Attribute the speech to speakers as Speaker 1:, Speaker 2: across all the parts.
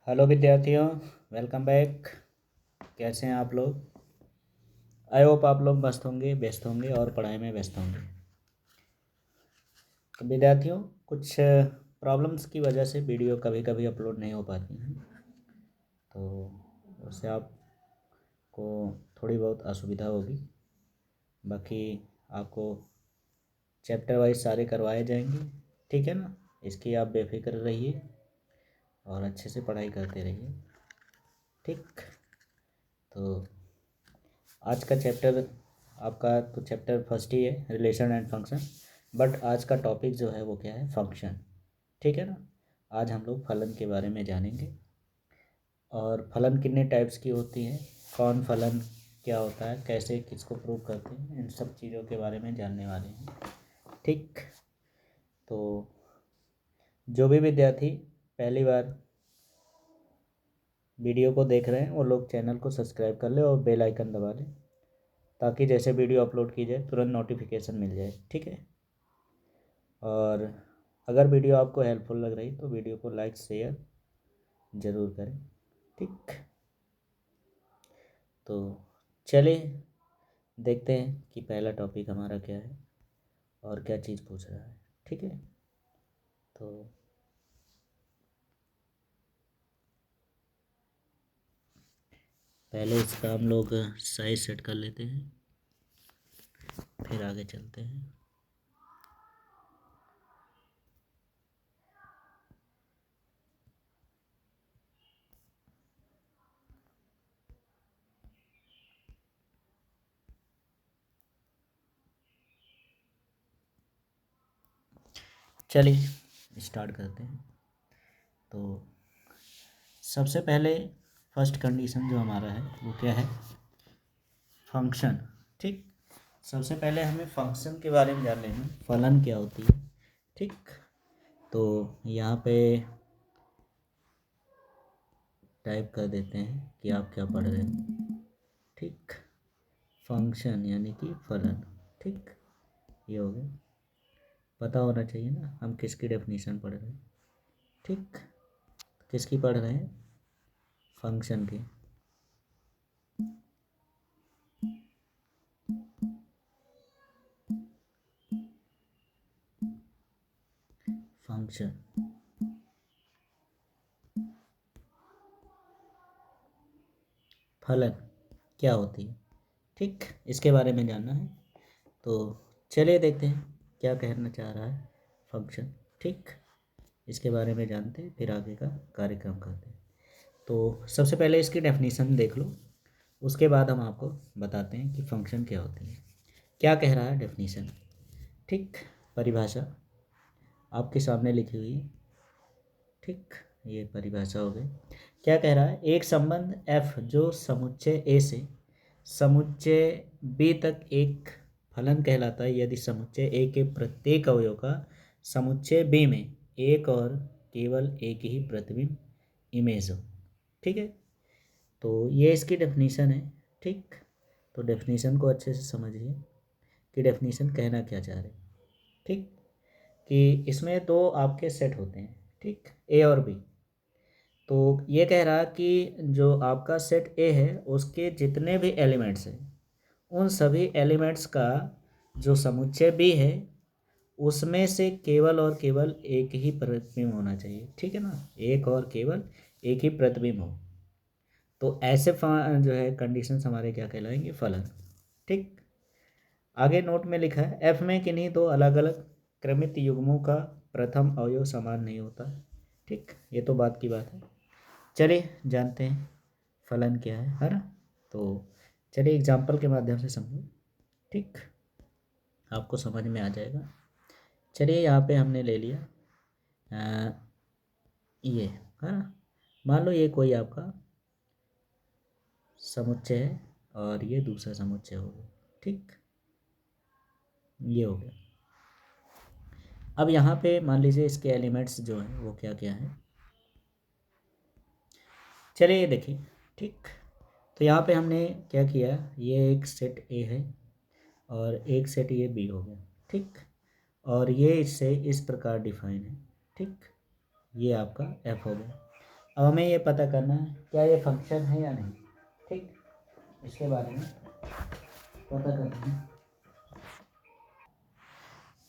Speaker 1: Hello विद्यार्थियों, welcome back. कैसे हैं आप लोग? आई होप आप लोग मस्त होंगे, व्यस्त होंगे और पढ़ाई में व्यस्त होंगे। तो विद्यार्थियों, कुछ प्रॉब्लम्स की वजह से वीडियो कभी कभी अपलोड नहीं हो पाती हैं, तो उससे आपको थोड़ी बहुत असुविधा होगी। बाकी आपको चैप्टर वाइज सारे करवाए जाएंगे, ठीक है ना? इसकी आप बेफिक्र रहिए और अच्छे से पढ़ाई करते रहिए, ठीक। तो आज का चैप्टर आपका तो चैप्टर फर्स्ट ही है, रिलेशन एंड फंक्शन। बट आज का टॉपिक जो है वो क्या है? फंक्शन, ठीक है ना। आज हम लोग फलन के बारे में जानेंगे और फलन कितने टाइप्स की होती है, कौन फलन क्या होता है, कैसे किसको प्रूव करते हैं, इन सब चीज़ों के बारे में जानने वाले हैं, ठीक। तो जो भी विद्यार्थी पहली बार वीडियो को देख रहे हैं वो लोग चैनल को सब्सक्राइब कर ले और बेल आइकन दबा लें, ताकि जैसे वीडियो अपलोड की जाए तुरंत नोटिफिकेशन मिल जाए, ठीक है। और अगर वीडियो आपको हेल्पफुल लग रही तो वीडियो को लाइक शेयर ज़रूर करें, ठीक। तो चलिए देखते हैं कि पहला टॉपिक हमारा क्या है और क्या चीज़ पूछ रहा है, ठीक है। तो पहले इसका हम लोग साइज सेट कर लेते हैं, फिर आगे चलते हैं। चलिए स्टार्ट करते हैं। तो सबसे पहले फर्स्ट कंडीशन जो हमारा है वो क्या है? फंक्शन, ठीक। सबसे पहले हमें फंक्शन के बारे में जान लेना, फलन क्या होती है, ठीक। तो यहाँ पे टाइप कर देते हैं कि आप क्या पढ़ रहे हैं, ठीक। फंक्शन यानी कि फलन, ठीक। ये हो गया, पता होना चाहिए ना हम किसकी डेफिनेशन पढ़ रहे हैं, ठीक। किसकी पढ़ रहे हैं? फंक्शन की। फंक्शन, फलन क्या होती है, ठीक। इसके बारे में जानना है। तो चलिए देखते हैं क्या कहना चाह रहा है फंक्शन, ठीक। इसके बारे में जानते हैं, फिर आगे का कार्यक्रम करते हैं। तो सबसे पहले इसकी डेफिनेशन देख लो, उसके बाद हम आपको बताते हैं कि फंक्शन क्या होती है। क्या कह रहा है डेफिनेशन, ठीक। परिभाषा आपके सामने लिखी हुई है, ठीक। ये परिभाषा हो गई। क्या कह रहा है? एक संबंध f जो समुच्चय a से समुच्चय b तक एक फलन कहलाता है यदि समुच्चय a के प्रत्येक अवयव का समुच्चय b में एक और केवल एक ही प्रतिबिंब इमेज हो, ठीक है। तो ये इसकी डेफिनेशन है, ठीक। तो डेफिनेशन को अच्छे से समझिए कि डेफिनेशन कहना क्या चाह रहे हैं, ठीक। कि इसमें दो आपके सेट होते हैं, ठीक, ए और बी। तो ये कह रहा कि जो आपका सेट ए है उसके जितने भी एलिमेंट्स हैं उन सभी एलिमेंट्स का जो समुच्चय बी है उसमें से केवल और केवल एक ही प्रतिबिंब होना चाहिए, ठीक है ना। एक और केवल एक ही प्रतिबिंब हो, तो ऐसे जो है कंडीशंस हमारे क्या कहलाएंगे? फलन, ठीक। आगे नोट में लिखा है एफ में किन्हीं दो अलग अलग क्रमित युग्मों का प्रथम अवयव समान नहीं होता, ठीक। ये तो बात की बात है। चलिए जानते हैं फलन क्या है ना। तो चलिए एग्जाम्पल के माध्यम से समझो, ठीक। आपको समझ में आ जाएगा। चलिए यहाँ पे हमने ले लिया ये है ना। मान लो ये कोई आपका समुच्चय है और ये दूसरा समुच्चय हो गया, ठीक। ये हो गया। अब यहाँ पे मान लीजिए इसके एलिमेंट्स जो हैं वो क्या क्या हैं, चलिए ये देखिए, ठीक। तो यहाँ पे हमने क्या किया, ये एक सेट ए है और एक सेट ये बी हो गया, ठीक। और ये इससे इस प्रकार डिफाइन है, ठीक। ये आपका एफ हो गया। अब हमें ये पता करना है क्या ये फंक्शन है या नहीं, ठीक, इसके बारे में पता करना है।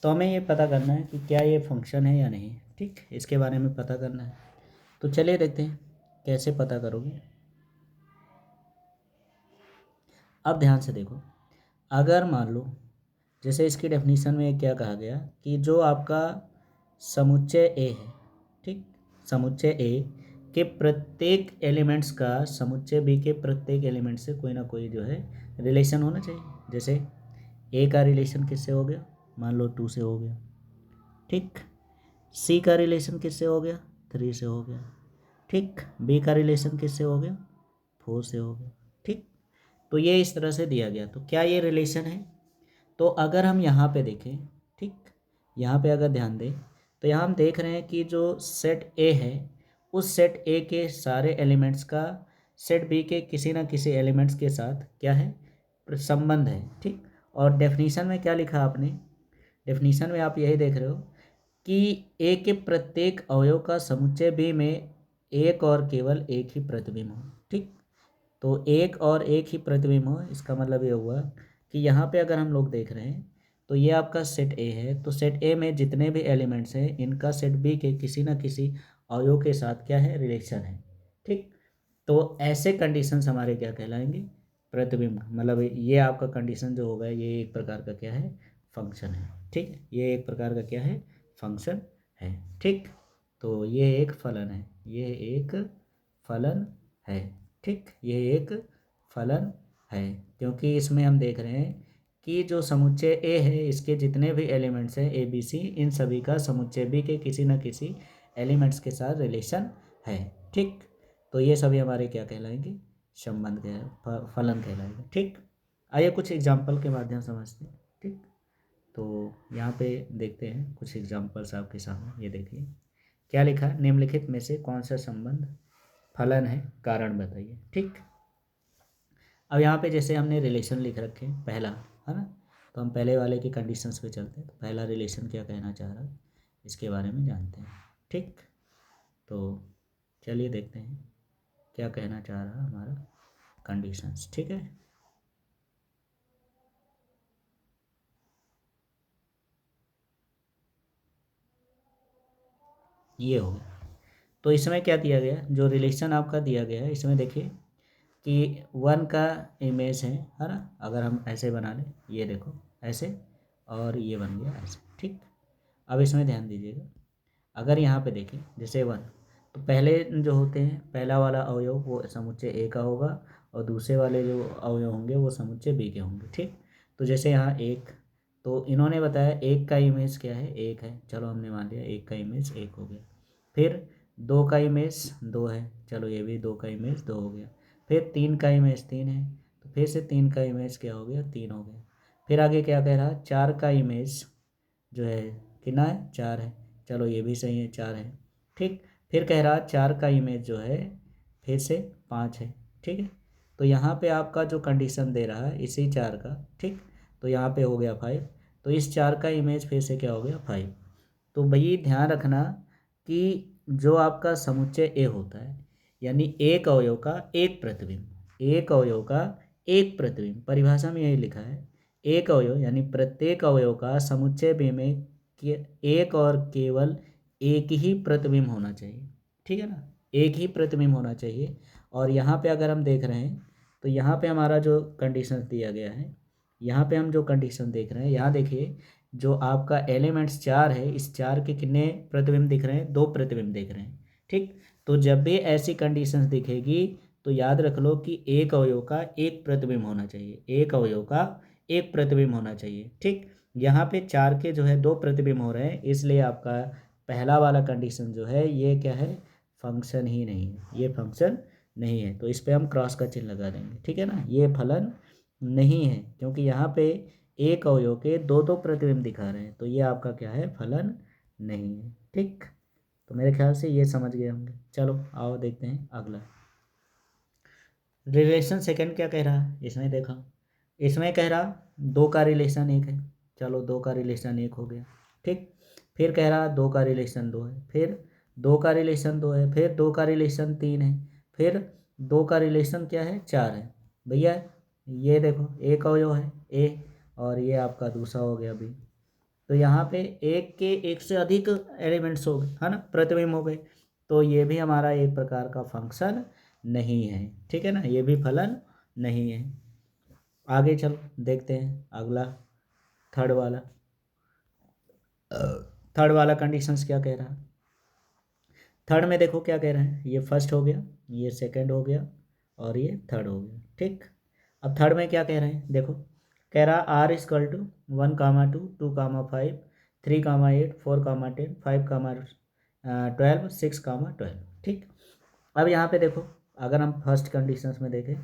Speaker 1: तो हमें ये पता करना है कि क्या ये फंक्शन है या नहीं, ठीक, इसके बारे में पता करना है। तो चलिए देखते हैं कैसे पता करोगे। अब ध्यान से देखो, अगर मान लो जैसे इसकी डेफिनीशन में क्या कहा गया कि जो आपका समुच्चय ए है, ठीक, समुच्चय ए के प्रत्येक एलिमेंट्स का समुच्चय बी के प्रत्येक एलिमेंट से कोई ना कोई जो है रिलेशन होना चाहिए। जैसे ए का रिलेशन किससे हो गया, मान लो 2 से हो गया, ठीक, सी का रिलेशन किससे हो गया, 3 से हो गया, ठीक, बी का रिलेशन किससे हो गया, 4 से हो गया, ठीक। तो ये इस तरह से दिया गया, तो क्या ये रिलेशन है। तो अगर हम यहाँ पे देखें, ठीक, यहाँ पे अगर ध्यान दें तो यहाँ हम देख रहे हैं कि जो सेट ए है उस सेट ए के सारे एलिमेंट्स का सेट बी के किसी ना किसी एलिमेंट्स के साथ क्या है, संबंध है, ठीक। और डेफिनीशन में क्या लिखा आपने, डेफिनीशन में आप यही देख रहे हो कि ए के प्रत्येक अवयव का समुच्चय बी में एक और केवल एक ही प्रतिबिंब हो, ठीक। तो एक और एक ही प्रतिबिंब हो, इसका मतलब ये हुआ कि यहाँ पे अगर हम लोग देख रहे हैं तो ये आपका सेट ए है, तो सेट ए में जितने भी एलिमेंट्स हैं इनका सेट बी के किसी ना किसी अवयव के साथ क्या है, रिलेशन है, ठीक। तो ऐसे कंडीशंस हमारे क्या कहलाएंगे, प्रतिबिंब। मतलब ये आपका कंडीशन जो होगा ये एक प्रकार का क्या है, फंक्शन है, ठीक, ये एक प्रकार का क्या है, फंक्शन है, ठीक। तो ये एक फलन है, ये एक फलन है, ठीक, ये एक फलन है, क्योंकि इसमें हम देख रहे हैं कि जो समुच्चय ए है इसके जितने भी एलिमेंट्स हैं ए बी सी, इन सभी का समुच्चय बी के किसी न किसी एलिमेंट्स के साथ रिलेशन है, ठीक। तो ये सभी हमारे क्या कहलाएंगे, संबंध के फलन कहलाएंगे, ठीक। आइए कुछ एग्जाम्पल के माध्यम से समझते हैं, ठीक। तो यहाँ पे देखते हैं कुछ एग्जाम्पल्स आपके सामने, ये देखिए क्या लिखा है, निम्नलिखित में से कौन सा संबंध फलन है, कारण बताइए, ठीक। अब यहाँ पे जैसे हमने रिलेशन लिख रखे हैं पहला, है ना, तो हम पहले वाले की कंडीशंस पे चलते हैं। तो पहला रिलेशन क्या कहना चाह रहा है इसके बारे में जानते हैं, ठीक। तो चलिए देखते हैं क्या कहना चाह रहा है हमारा कंडीशंस, ठीक है। ये हो गया। तो इसमें क्या दिया गया, जो रिलेशन आपका दिया गया है इसमें देखिए कि 1 का इमेज है ना, अगर हम ऐसे बना लें, ये देखो ऐसे, और ये बन गया ऐसे, ठीक। अब इसमें ध्यान दीजिएगा, अगर यहाँ पे देखें जैसे 1, तो पहले जो होते हैं पहला वाला अवयव वो समुच्चय ए का होगा और दूसरे वाले जो अवयव होंगे वो समुच्चय बी के होंगे, ठीक। तो जैसे यहाँ एक, तो इन्होंने बताया एक का इमेज क्या है, एक है, चलो हमने मान लिया एक का इमेज एक हो गया। फिर 2 का इमेज 2 है, चलो ये भी 2 का इमेज 2 हो गया। फिर 3 का इमेज 3 है, तो फिर से 3 का इमेज क्या हो गया, 3 हो गया। फिर आगे क्या कह रहा है, 4 का इमेज जो है कितना है, 4 है, चलो ये भी सही है, 4 है, ठीक। फिर कह रहा 4 का इमेज जो है फिर से 5 है, ठीक है। तो यहाँ पे आपका जो कंडीशन दे रहा है इसी 4 का, ठीक, तो यहाँ पे हो गया 5, तो इस 4 का इमेज फिर से क्या हो गया, 5। तो भई ध्यान रखना कि जो आपका समुच्चय ए होता है यानी एक अवयव का एक प्रतिबिंब, एक अवयव का एक प्रतिबिंब, परिभाषा में यही लिखा है, एक अवयव यानी प्रत्येक अवयव का समुच्चय बी में एक और केवल एक ही प्रतिबिंब होना चाहिए, ठीक है ना, एक ही प्रतिबिंब होना चाहिए। और यहाँ पे अगर हम देख रहे हैं तो यहाँ पे हमारा जो कंडीशन दिया गया है, यहाँ पे हम जो कंडीशन देख रहे हैं, यहाँ देखिए जो आपका एलिमेंट्स 4 है इस 4 के कितने प्रतिबिंब दिख रहे हैं, 2 प्रतिबिंब दिख रहे हैं, ठीक। तो जब भी ऐसी कंडीशंस दिखेगी तो याद रख लो कि एक अवयव का एक प्रतिबिंब होना चाहिए, एक अवयव का एक प्रतिबिंब होना चाहिए, ठीक। यहाँ पे 4 के जो है 2 प्रतिबिंब हो रहे हैं, इसलिए आपका पहला वाला कंडीशन जो है ये क्या है, फंक्शन ही नहीं है, ये फंक्शन नहीं है। तो इस पर हम क्रॉस का चिन्ह लगा देंगे, ठीक है ना, ये फलन नहीं है, क्योंकि यहाँ पे एक अवयव के दो दो प्रतिबिंब दिखा रहे हैं, तो ये आपका क्या है, फलन नहीं है, ठीक। तो मेरे ख्याल से ये समझ गए होंगे। चलो आओ देखते हैं अगला रिलेशन। सेकंड क्या कह रहा है इसमें, देखा इसमें कह रहा 2 का रिलेशन 1 है, चलो 2 का रिलेशन 1 हो गया, ठीक। फिर कह रहा 2 का रिलेशन 2 है, फिर 2 का रिलेशन 2 है, फिर 2 का रिलेशन 3 है, फिर 2 का रिलेशन क्या है 4 है। भैया ये देखो एक अवयव है ए, और ये आपका दूसरा हो गया बी। तो यहाँ पे एक के एक से अधिक एलिमेंट्स हो गए, है ना, प्रतिबिंब हो गए। तो ये भी हमारा एक प्रकार का फंक्शन नहीं है, ठीक है ना, ये भी फलन नहीं है। आगे चलो देखते हैं अगला, थर्ड वाला। थर्ड वाला कंडीशंस क्या कह रहा है। थर्ड में देखो क्या कह रहे हैं, ये फर्स्ट हो गया, ये सेकंड हो गया, और ये थर्ड हो गया, ठीक। अब थर्ड में क्या कह रहे हैं, देखो कह रहा आर इक्वल टू 1, 2, 2, 5, 3, 8, 4, 10, 5, 12, 6, 12, ठीक। अब यहाँ पे देखो अगर हम फर्स्ट कंडीशंस में देखें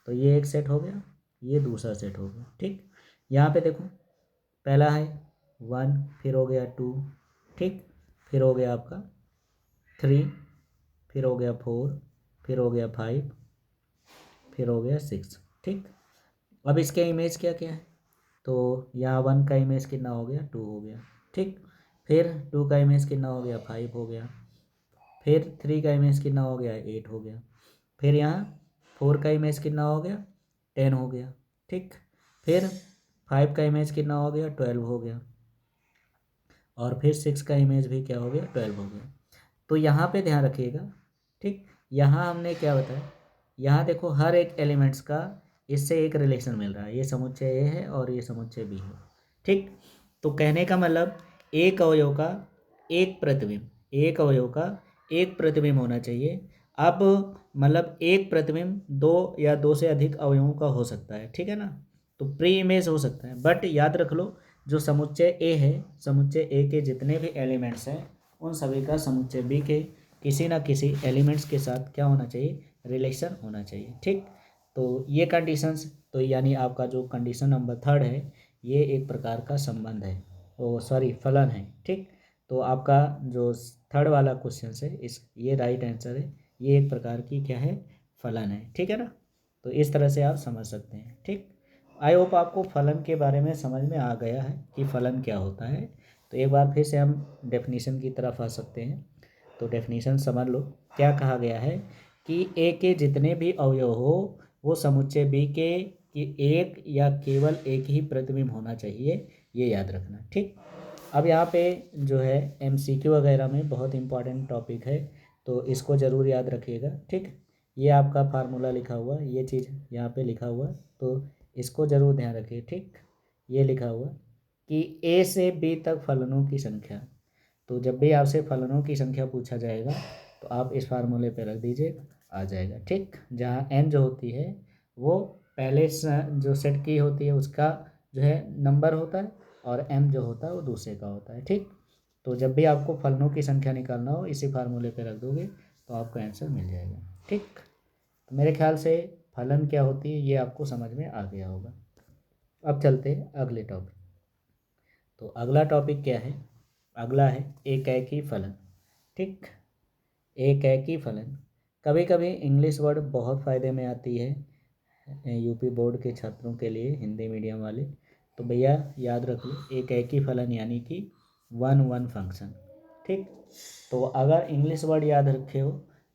Speaker 1: तो ये एक सेट हो गया, ये दूसरा सेट हो गया, ठीक। यहाँ पे देखो पहला है 1, फिर हो गया 2, ठीक, फिर हो गया आपका 3, फिर हो गया 4, फिर हो गया 5, फिर हो गया 6, ठीक। अब इसके इमेज क्या क्या है, तो यहाँ 1 का इमेज कितना हो गया 2 हो गया, ठीक। फिर 2 का इमेज कितना हो गया 5 हो गया, फिर 3 का इमेज कितना हो गया 8 हो गया, फिर यहाँ 4 का इमेज कितना हो गया 10 हो गया, ठीक। फिर 5 का इमेज कितना हो गया 12 हो गया, और फिर 6 का इमेज भी क्या हो गया 12 हो गया। तो यहाँ पे ध्यान रखिएगा, ठीक। यहाँ हमने क्या बताया, यहाँ देखो हर एक एलिमेंट्स का इससे एक रिलेशन मिल रहा है, ये समुच्चय ए है और ये समुच्चय बी है, ठीक। तो कहने का मतलब एक अवयव का एक प्रतिबिंब, एक अवयव का एक प्रतिबिंब होना चाहिए। अब मतलब एक प्रतिबिंब 2 या 2 से अधिक अवयवों का हो सकता है, ठीक है ना, तो प्री इमेज हो सकता है, बट याद रख लो जो समुच्चय ए है, समुच्चय ए के जितने भी एलिमेंट्स हैं उन सभी का समुच्चय बी के किसी ना किसी एलिमेंट्स के साथ क्या होना चाहिए, रिलेशन होना चाहिए, ठीक। तो ये कंडीशंस, तो यानी आपका जो कंडीशन नंबर थर्ड है ये एक प्रकार का संबंध है, ओ सॉरी फलन है, ठीक। तो आपका जो थर्ड वाला क्वेश्चन है इस ये राइट आंसर है, ये एक प्रकार की क्या है फलन है, ठीक है ना। तो इस तरह से आप समझ सकते हैं, ठीक। आई होप आपको फलन के बारे में समझ में आ गया है कि फलन क्या होता है। तो एक बार फिर से हम डेफिनेशन की तरफ आ सकते हैं। तो डेफिनेशन समझ लो क्या कहा गया है कि ए के जितने भी अवयव हो वो समुच्चय बी के कि एक या केवल एक ही प्रतिबिंब होना चाहिए, ये याद रखना, ठीक। अब यहाँ पे जो है एमसीक्यू वगैरह में बहुत इंपॉर्टेंट टॉपिक है, तो इसको ज़रूर याद रखिएगा, ठीक। ये आपका फार्मूला लिखा हुआ, ये चीज़ यहाँ पे लिखा हुआ, तो इसको ज़रूर ध्यान रखिए, ठीक। ये लिखा हुआ कि ए से बी तक फलनों की संख्या, तो जब भी आपसे फलनों की संख्या पूछा जाएगा तो आप इस फार्मूले पे रख दीजिए, आ जाएगा, ठीक। जहाँ एन जो होती है वो पहले जो सेट की होती है उसका जो है नंबर होता है, और एम जो होता है वो दूसरे का होता है, ठीक। तो जब भी आपको फलनों की संख्या निकालना हो इसी फार्मूले पे रख दोगे तो आपको आंसर मिल जाएगा, ठीक। तो मेरे ख्याल से फलन क्या होती है ये आपको समझ में आ गया होगा। अब चलते हैं अगले टॉपिक। तो अगला टॉपिक क्या है, अगला है एकैकी फलन, ठीक। एकैकी फलन, कभी कभी इंग्लिश वर्ड बहुत फ़ायदे में आती है यूपी बोर्ड के छात्रों के लिए, हिंदी मीडियम वाले। तो भैया याद रख लो एकैकी फलन यानी कि 1 1 फंक्शन, ठीक। तो अगर इंग्लिश वर्ड याद रखे हो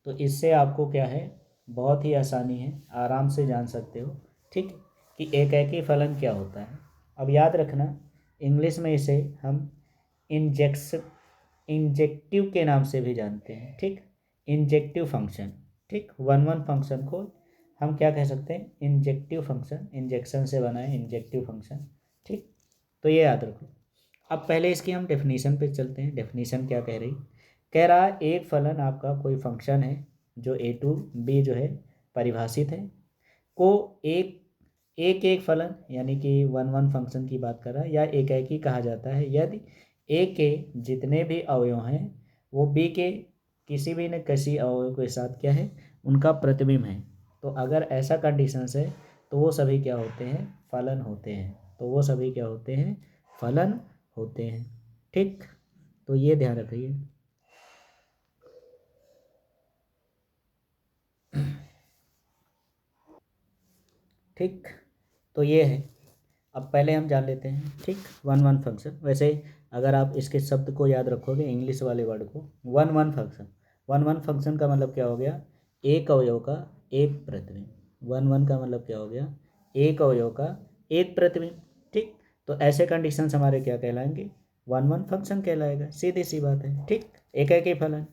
Speaker 1: तो इससे आपको क्या है बहुत ही आसानी है, आराम से जान सकते हो, ठीक, कि एकैकी फलन क्या होता है। अब याद रखना इंग्लिश में इसे हम इंजेक्स इंजेक्टिव के नाम से भी जानते हैं, ठीक। इंजेक्टिव फंक्शन, ठीक, 1 1 फंक्शन को हम क्या कह सकते हैं, इंजेक्टिव फंक्शन, इंजेक्शन से बना है इंजेक्टिव फंक्शन, ठीक। तो ये याद रखो। अब पहले इसकी हम डेफिनेशन पे चलते हैं, डेफिनेशन क्या कह रही, कह रहा एक फलन आपका कोई फंक्शन है जो ए टू बी जो है परिभाषित है, को एक एक एक फलन यानी कि 1 1 फंक्शन की बात कर रहा है, या एकैकी कहा जाता है यदि ए के जितने भी अवयव हैं वो बी के किसी भी न किसी अवयव के साथ क्या है उनका प्रतिबिंब है। तो अगर ऐसा कंडीशंस है तो वो सभी क्या होते हैं, फलन होते हैं। तो वो सभी क्या होते हैं, फलन होते हैं, ठीक। तो ये ध्यान रखिए। ठीक, तो ये है। अब पहले हम जान लेते हैं, ठीक, 1 1 फंक्शन। वैसे अगर आप इसके शब्द को याद रखोगे, इंग्लिश वाले वर्ड को, one one function, one one function का मतलब क्या हो गया, एक अवयव का एक प्रतिबिंब। वन वन का मतलब क्या हो गया, एक अवयव का एक प्रतिबिंब। ठीक, तो ऐसे कंडीशंस हमारे क्या कहलाएंगे, वन वन फंक्शन कहलाएगा, सीधी सी बात है। ठीक, एक ही फलन।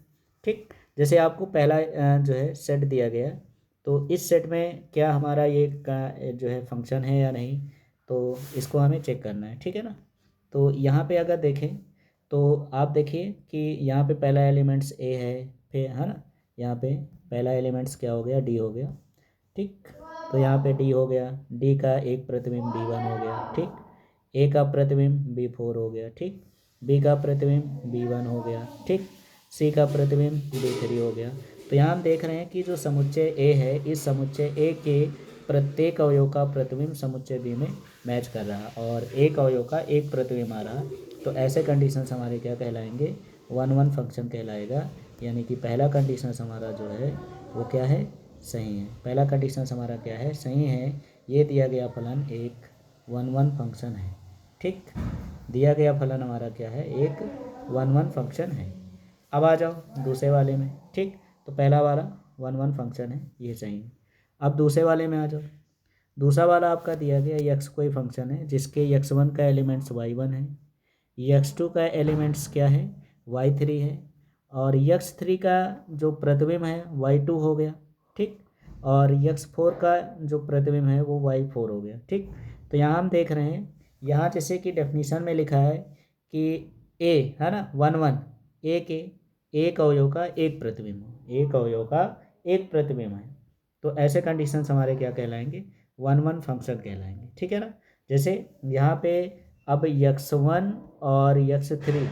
Speaker 1: ठीक, जैसे आपको पहला जो है सेट दिया गया, तो इस सेट में क्या हमारा ये जो है फंक्शन है या नहीं, तो इसको हमें चेक करना है। ठीक है ना। तो यहाँ पे अगर देखें तो आप देखिए कि यहाँ पे पहला एलिमेंट्स ए है, फिर है ना, यहाँ पे पहला एलिमेंट्स क्या हो गया, डी हो गया। ठीक, तो यहाँ पे डी हो गया, डी का एक प्रतिबिंब बी वन हो गया। ठीक, ए का प्रतिबिंब बी फोर हो गया। ठीक, बी का प्रतिबिंब बी वन हो गया। ठीक, सी का प्रतिबिंब बी थ्री हो गया। तो यहाँ हम देख रहे हैं कि जो समुच्चय ए है, इस समुच्चय ए के प्रत्येक अवयव का प्रतिबिंब समुच्चय बी में मैच कर रहा है और एक अवयव का एक प्रतिबिंब आ रहा। तो ऐसे कंडीशंस हमारे क्या कहलाएंगे, वन वन फंक्शन कहलाएगा। यानी कि पहला कंडीशंस हमारा जो है वो क्या है, सही है। पहला कंडीशंस हमारा क्या है, सही है। ये दिया गया फलन एक वन वन फंक्शन है। ठीक, दिया गया फलन हमारा क्या है, एक वन वन फंक्शन है। अब आ जाओ दूसरे वाले में। ठीक, तो पहला वाला वन वन फंक्शन है, ये सही है। अब दूसरे वाले में आ जाओ। दूसरा वाला आपका दिया गया यक्स कोई फंक्शन है जिसके यक्स वन का एलिमेंट्स वाई वन है, यक्स टू का एलिमेंट्स क्या है, वाई थ्री है, और यक्स थ्री का जो प्रतिबिंब है वाई टू हो गया। ठीक, और यक्स फोर का जो प्रतिबिंब है वो वाई फोर हो गया। ठीक, तो यहाँ हम देख रहे हैं, यहाँ जैसे कि डेफिनीशन में लिखा है कि ए है ना, वन वन, ए के एक अवयव का एक प्रतिबिंब हो, एक अवयव का एक प्रतिबिंब है। तो ऐसे कंडीशंस हमारे क्या कहलाएंगे, वन वन फंक्शन कहलाएंगे। ठीक है ना। जैसे यहाँ पे अब यक्स वन और यक्स थ्री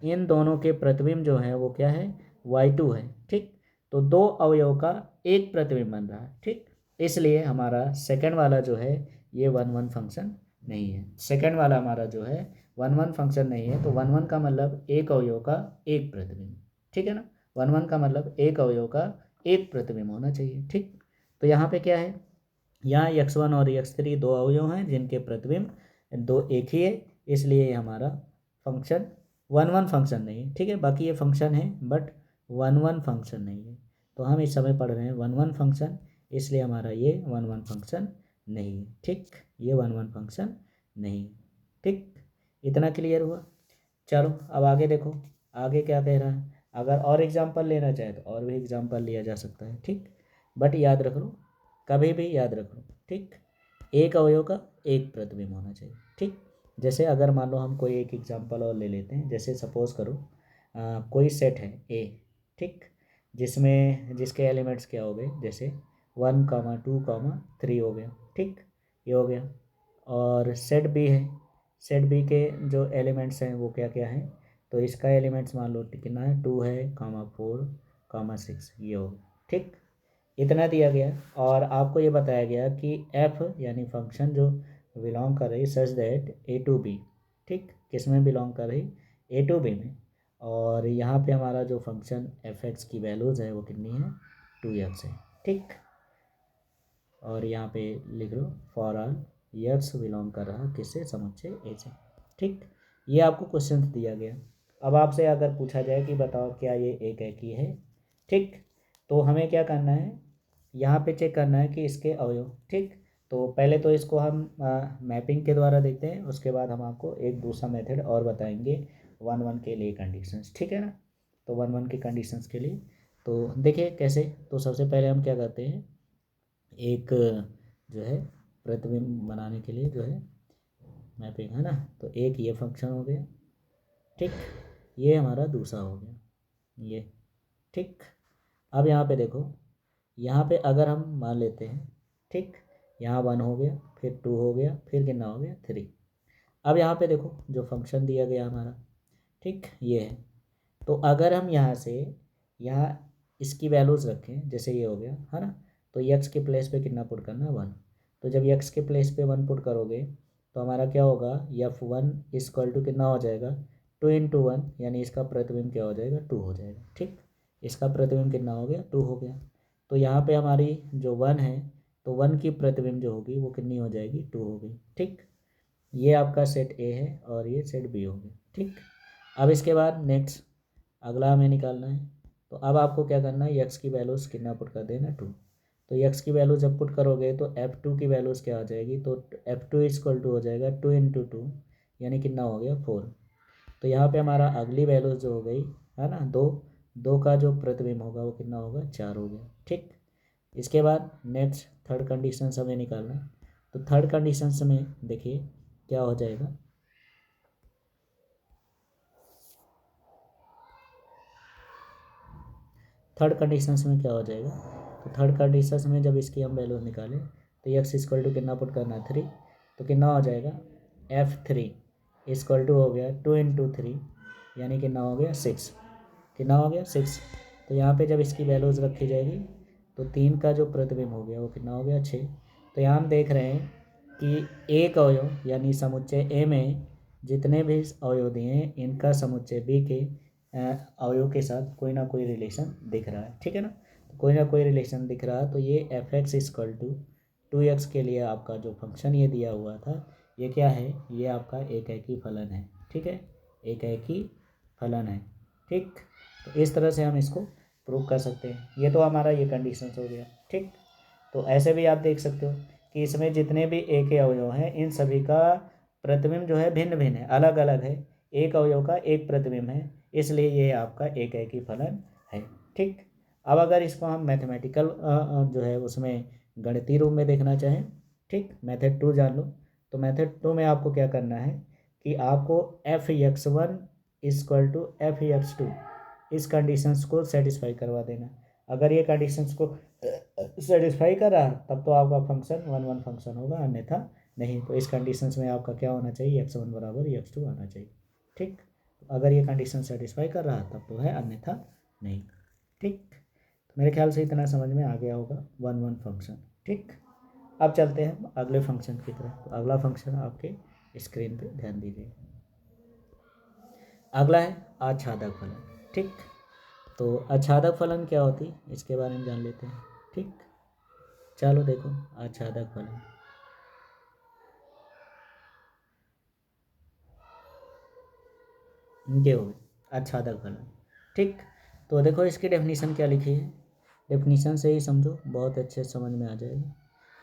Speaker 1: इन दोनों के प्रतिबिंब जो है वो क्या है, वाई टू है। ठीक, तो दो अवयव का एक प्रतिबिंब बन रहा है। ठीक, इसलिए हमारा सेकंड वाला जो है ये वन वन फंक्शन नहीं है। सेकंड वाला हमारा जो है वन वन फंक्शन नहीं है। तो वन वन का मतलब एक अवयव का एक प्रतिबिंब। ठीक है ना, वन वन का मतलब एक अवयव का एक प्रतिबिंब होना चाहिए। ठीक, तो यहाँ पे क्या है, यहाँ यक्स वन और यक्स थ्री दो अवयव हैं जिनके प्रतिबिंब दो एक ही है, इसलिए हमारा फंक्शन वन वन फंक्शन नहीं है। ठीक है, बाकी ये फंक्शन है बट वन वन फंक्शन नहीं है। तो हम इस समय पढ़ रहे हैं वन वन फंक्शन, इसलिए हमारा ये वन वन फंक्शन नहीं है। ठीक, ये वन वन फंक्शन नहीं है। ठीक, इतना क्लियर हुआ। चलो अब आगे देखो, आगे क्या कह रहा है। अगर और एग्जाम्पल लेना चाहे तो और भी एग्जाम्पल लिया जा सकता है। ठीक, बट याद रख लो, कभी भी याद रख लो। ठीक, एक अवयव का एक प्रतिबिंब होना चाहिए। ठीक, जैसे अगर मान लो हम कोई एक एग्जाम्पल और ले लेते हैं, जैसे सपोज करो कोई सेट है ए। ठीक, जिसमें जिसके एलिमेंट्स क्या हो गए, जैसे one comma two comma three हो गया। ठीक, ये हो गया। और सेट बी है, सेट बी के जो एलिमेंट्स हैं वो क्या क्या हैं, तो इसका एलिमेंट्स मान लो कितना है, टू है कामा फोर कामा सिक्स, ये हो गया। ठीक, इतना दिया गया और आपको ये बताया गया कि एफ यानी फंक्शन जो बिलोंग कर रही such that A to B. ठीक, किस में बिलोंग कर रही, ए टू बी में। और यहाँ पे हमारा जो फंक्शन एफ एक्स की वैल्यूज़ है वो कितनी है, टू एक्स है। ठीक, और यहाँ पे लिख लो फॉर ऑल यक्स बिलोंग कर रहा किससे, समुच्चय ए से। ठीक, ये आपको क्वेश्चन दिया गया। अब आपसे अगर पूछा जाए कि बताओ क्या ये एक ही है। ठीक, तो हमें क्या करना है, यहाँ पे चेक करना है कि इसके अवयव। ठीक, तो पहले तो इसको हम मैपिंग के द्वारा देखते हैं, उसके बाद हम आपको एक दूसरा मेथड और बताएंगे वन वन के लिए कंडीशंस। ठीक है ना, तो वन वन के कंडीशंस के लिए तो देखिए कैसे। तो सबसे पहले हम क्या करते हैं, एक जो है प्रतिबिंब बनाने के लिए जो है मैपिंग है ना, तो एक ये फंक्शन हो गया। ठीक, ये हमारा दूसरा हो गया ये। ठीक, अब यहाँ पे देखो, यहाँ पे अगर हम मान लेते हैं, ठीक, यहाँ वन हो गया, फिर टू हो गया, फिर कितना हो गया, थ्री। अब यहाँ पे देखो जो फंक्शन दिया गया हमारा, ठीक, ये है। तो अगर हम यहाँ से यहाँ इसकी वैल्यूज़ रखें, जैसे ये हो गया है ना, तो यक्स के प्लेस पे कितना पुट करना है, वन। तो जब यक्स के प्लेस पे वन पुट करोगे तो हमारा क्या होगा, एफ वन इक्वल टू कितना हो जाएगा, टू इंटू वन, यानी इसका प्रतिबिंब क्या हो जाएगा, टू हो जाएगा। ठीक, इसका प्रतिबिंब कितना हो गया, टू हो गया। तो यहाँ पे हमारी जो वन है, तो वन की प्रतिबिंब जो होगी वो कितनी हो जाएगी, टू हो गई। ठीक, ये आपका सेट ए है और ये सेट बी हो गया। ठीक। अब इसके बाद नेक्स्ट अगला हमें निकालना है। तो अब आपको क्या करना है, एक्स की वैल्यूज़ कितना पुट कर देना, 2। तो एक्स की वैल्यू जब पुट करोगे तो F2 की वैल्यूज़ क्या आ जाएगी, तो F2 इक्वल टू हो जाएगा 2 इंटू 2, यानी कितना हो गया 4। तो यहाँ पे हमारा अगली वैल्यू जो हो गई है ना, 2, 2 का जो प्रतिबिंब होगा वो कितना होगा, 4 हो गया। ठीक। इसके बाद नेक्स्ट थर्ड कंडीशन हमें निकालना है। तो थर्ड कंडीशन में देखिए क्या हो जाएगा, थर्ड कंडीशन में क्या हो जाएगा, तो थर्ड कंडीशन में जब इसकी हम वैल्यू निकालें तो एक्स इक्वल टू कितना पुट करना है, 3। तो कितना हो जाएगा, F3 इक्वल टू हो गया 2 इंटू 3, यानी कितना हो गया 6। कितना हो गया 6। तो यहाँ पे जब इसकी वैल्यूज़ रखी जाएगी तो 3 का जो प्रतिबिंब हो गया वो कितना हो गया 6। तो यहाँ हम देख रहे हैं कि एक अवयव यानी समुच्चय ए में जितने भी अवयव दिए हैं इनका समुच्चय बी के अवयव के साथ कोई ना कोई रिलेशन दिख रहा है। ठीक है ना, तो कोई ना कोई रिलेशन दिख रहा है। तो ये F x equal to 2x के लिए आपका जो फंक्शन ये दिया हुआ था ये क्या है, ये आपका एकैकी फलन है। ठीक है, एकैकी फलन है। ठीक। तो इस तरह से हम इसको प्रूव कर सकते हैं। ये तो हमारा ये कंडीशंस हो गया। ठीक। तो ऐसे भी आप देख सकते हो कि इसमें जितने भी ए के अवयव हैं इन सभी का प्रतिबिंब जो है भिन्न भिन्न है, अलग अलग है। एक अवयव का एक प्रतिबिंब है, इसलिए ये आपका एकैकी फलन है। ठीक। अब अगर इसको हम मैथमेटिकल जो है उसमें गणितीय रूप में देखना चाहें, ठीक, मेथड 2 जान लो। तो मेथड 2 में आपको क्या करना है कि आपको F(x1) इक्वल टू F(x2) इस कंडीशंस को सेटिस्फाई करवा देना। अगर ये कंडीशंस को सेटिस्फाई कर रहा तब तो आपका फंक्शन 1 1 फंक्शन होगा, अन्यथा नहीं। तो इस कंडीशंस में आपका क्या होना चाहिए, x1 बराबर x2 आना चाहिए। ठीक। अगर ये कंडीशन सेटिस्फाई कर रहा तब तो है, अन्यथा नहीं। ठीक। तो मेरे ख्याल से इतना समझ में आ गया होगा 1 1 फंक्शन। ठीक। अब चलते हैं अगले फंक्शन की तरफ। तो अगला फंक्शन आपके स्क्रीन पे ध्यान दीजिए। अगला है आच्छादक फलन। ठीक। तो आच्छादक फलन क्या होती है इसके बारे में जान लेते हैं। ठीक। चलो देखो आच्छादक फलन, ये हो गए आच्छादक फलन। ठीक। तो देखो इसकी डेफिनीशन क्या लिखी है, डेफिनीशन से ही समझो, बहुत अच्छे समझ में आ जाएगा।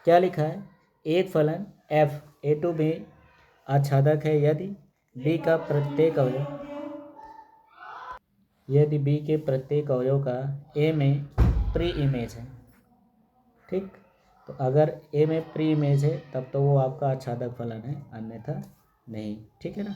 Speaker 1: क्या लिखा है, एक फलन f a to b आच्छादक है यदि b का प्रत्येक अवयव, यदि b के प्रत्येक अवयव का a में प्री इमेज है। ठीक। तो अगर a में प्री इमेज है तब तो वो आपका आच्छादक फलन है, अन्यथा नहीं। ठीक है ना।